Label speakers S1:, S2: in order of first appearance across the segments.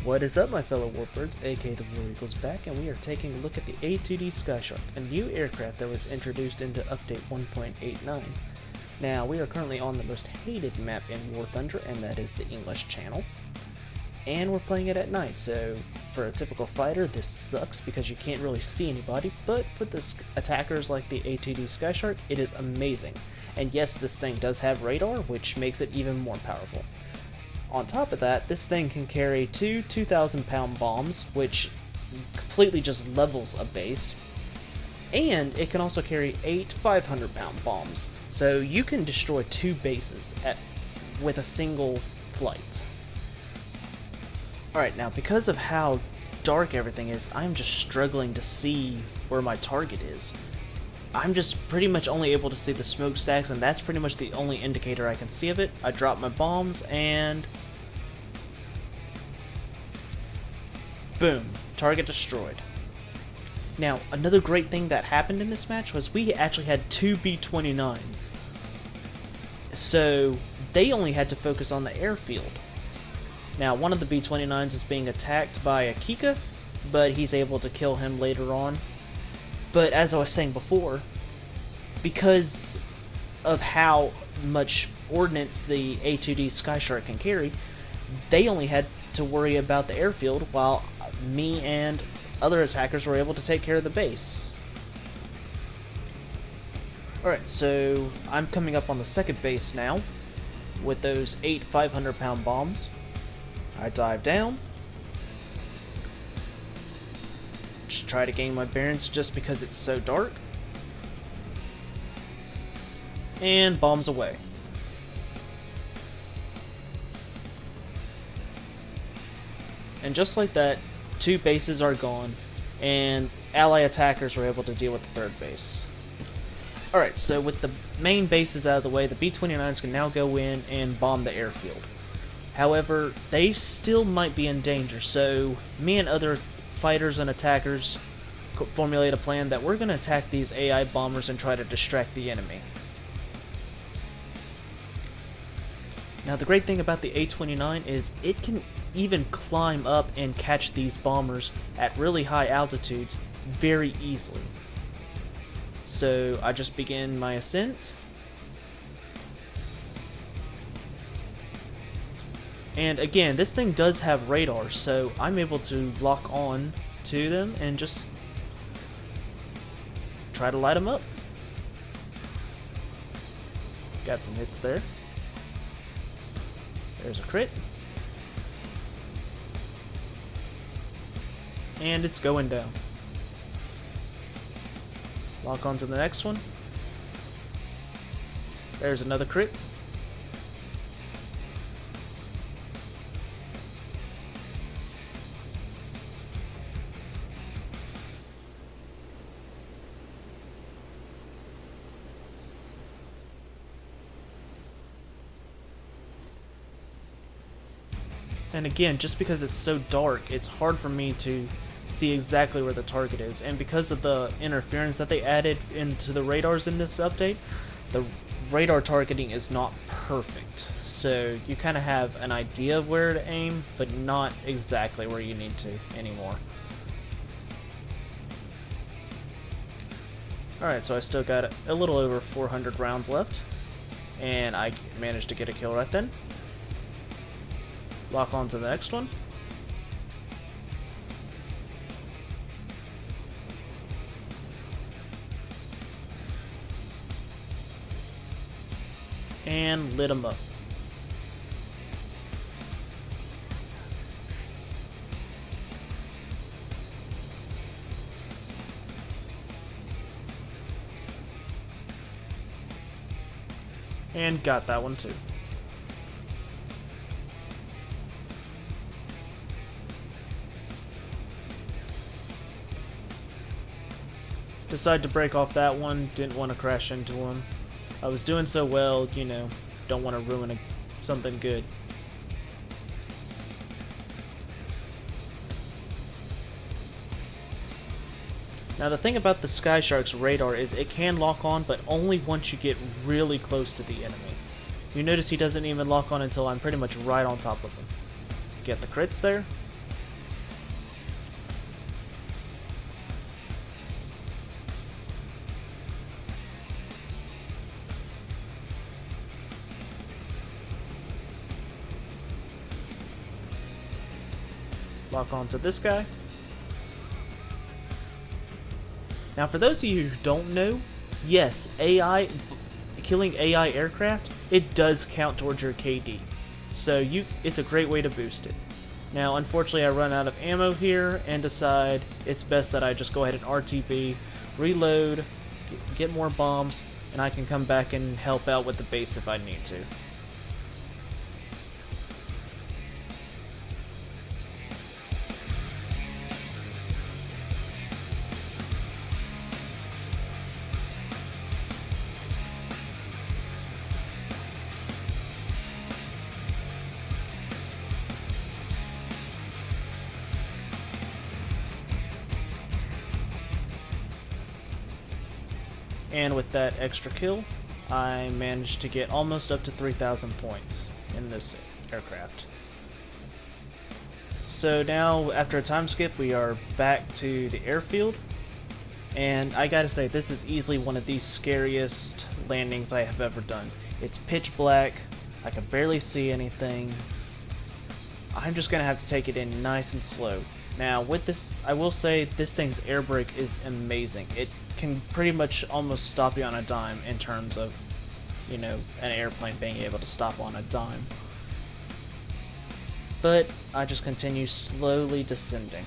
S1: What is up, my fellow warbirds? aka the War Eagle's back, and we are taking a look at the A2D Skyshark, a new aircraft that was introduced into update 1.89. Now, we are currently on the most hated map in War Thunder, and that is the English Channel. And we're playing it at night, so for a typical fighter, this sucks because you can't really see anybody, but with the attackers like the A2D Skyshark, it is amazing. And yes, this thing does have radar, which makes it even more powerful. On top of that, this thing can carry two 2,000-pound bombs, which completely just levels a base, and it can also carry 8 500-pound bombs, so you can destroy 2 bases with a single flight. Alright, now because of how dark everything is, I'm just struggling to see where my target is. I'm just pretty much only able to see the smokestacks, and that's pretty much the only indicator I can see of it. I drop my bombs, and boom, target destroyed. Now, another great thing that happened in this match was we actually had 2 B-29s. So, they only had to focus on the airfield. Now, one of the B-29s is being attacked by a Kika, but he's able to kill him later on. But as I was saying before, because of how much ordnance the A2D Skyshark can carry, they only had to worry about the airfield, while me and other attackers were able to take care of the base. Alright, so I'm coming up on the second base now, with those 8 500-pound bombs. I dive down. Just try to gain my bearings just because it's so dark. And bombs away. And just like that, 2 bases are gone, and ally attackers were able to deal with the 3rd base. Alright, so with the main bases out of the way, the B-29s can now go in and bomb the airfield. However, they still might be in danger, so me and other fighters and attackers formulate a plan that we're going to attack these AI bombers and try to distract the enemy. Now, the great thing about the A-29 is it can even climb up and catch these bombers at really high altitudes very easily. So I just begin my ascent. And again, this thing does have radar, so I'm able to lock on to them and just try to light them up. Got some hits there. There's a crit. And it's going down. Lock on to the next one. There's another crit. And again, just because it's so dark, it's hard for me to see exactly where the target is. And because of the interference that they added into the radars in this update, the radar targeting is not perfect. So you kind of have an idea of where to aim, but not exactly where you need to anymore. Alright, so I still got a little over 400 rounds left, and I managed to get a kill right then. Lock on to the next one. And lit them up. And got that one too. Decided to break off that one, didn't want to crash into him. I was doing so well, you know, don't want to ruin something good. Now the thing about the Skyshark's radar is it can lock on, but only once you get really close to the enemy. You notice he doesn't even lock on until I'm pretty much right on top of him. Get the crits there. lock onto this guy. Now for those of you who don't know, yes, killing AI aircraft, it does count towards your KD. So it's a great way to boost it. Now unfortunately I run out of ammo here and decide it's best that I just go ahead and RTB, reload, get more bombs, and I can come back and help out with the base if I need to. And with that extra kill, I managed to get almost up to 3,000 points in this aircraft. So now, after a time skip, we are back to the airfield. And I gotta say, this is easily one of the scariest landings I have ever done. It's pitch black, I can barely see anything. I'm just gonna have to take it in nice and slow. Now with this, I will say this thing's air brake is amazing. It can pretty much almost stop you on a dime in terms of, you know, an airplane being able to stop on a dime. But I just continue slowly descending.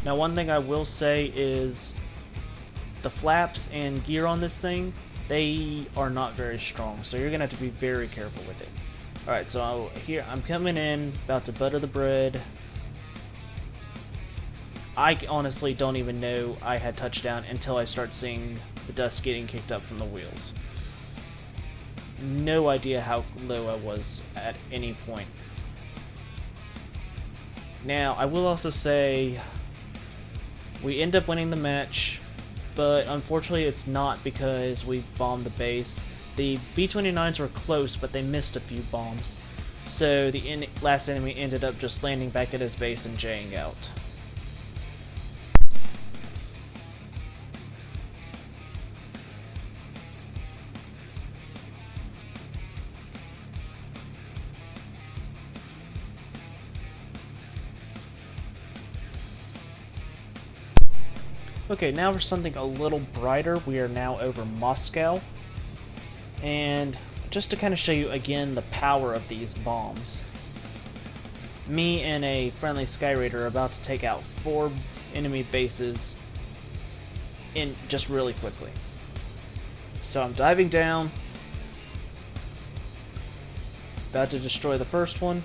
S1: Now one thing I will say is the flaps and gear on this thing, they are not very strong, so you're going to have to be very careful with it. Alright, so here I'm coming in, about to butter the bread. I honestly don't even know I had touchdown until I start seeing the dust getting kicked up from the wheels. No idea how low I was at any point. Now, I will also say we end up winning the match, but unfortunately it's not because we bombed the base. The B-29s were close, but they missed a few bombs. So the last enemy ended up just landing back at his base and J'ing out. Okay, now for something a little brighter, we are now over Moscow. And just to kind of show you again the power of these bombs. Me and a friendly Sky Raider are about to take out 4 enemy bases in just really quickly. So I'm diving down, about to destroy the first one.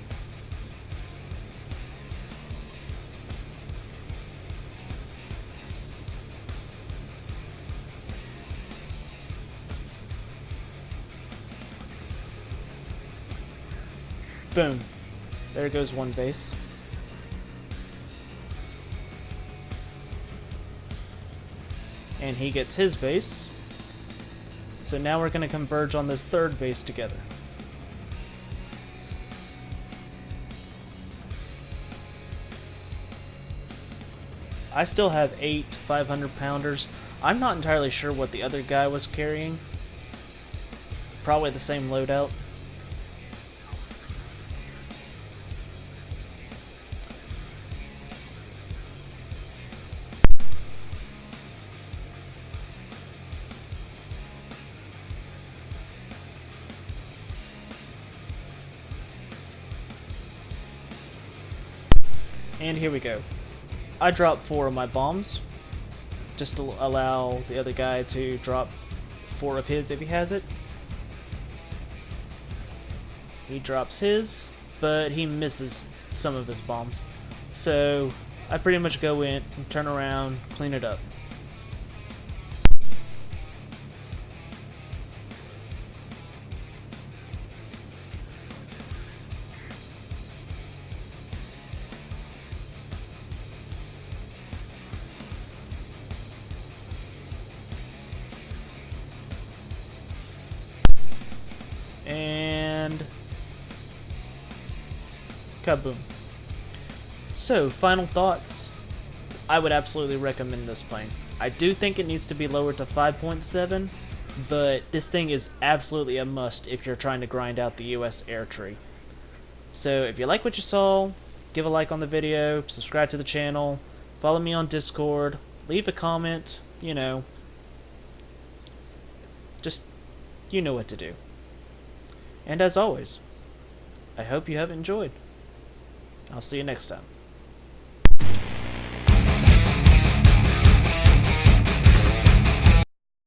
S1: Boom. There goes one base. And he gets his base. So now we're going to converge on this third base together. I still have 8 500-pounders. I'm not entirely sure what the other guy was carrying. Probably the same loadout. And here we go. I dropped 4 of my bombs, just to allow the other guy to drop 4 of his if he has it. He drops his, but he misses some of his bombs. So I pretty much go in, turn around, clean it up. Kaboom. So, final thoughts. I would absolutely recommend this plane. I do think it needs to be lowered to 5.7, but this thing is absolutely a must if you're trying to grind out the US air tree. So if you like what you saw, give a like on the video, subscribe to the channel, follow me on Discord, leave a comment, just, you know what to do. And as always, I hope you have enjoyed. I'll see you next time.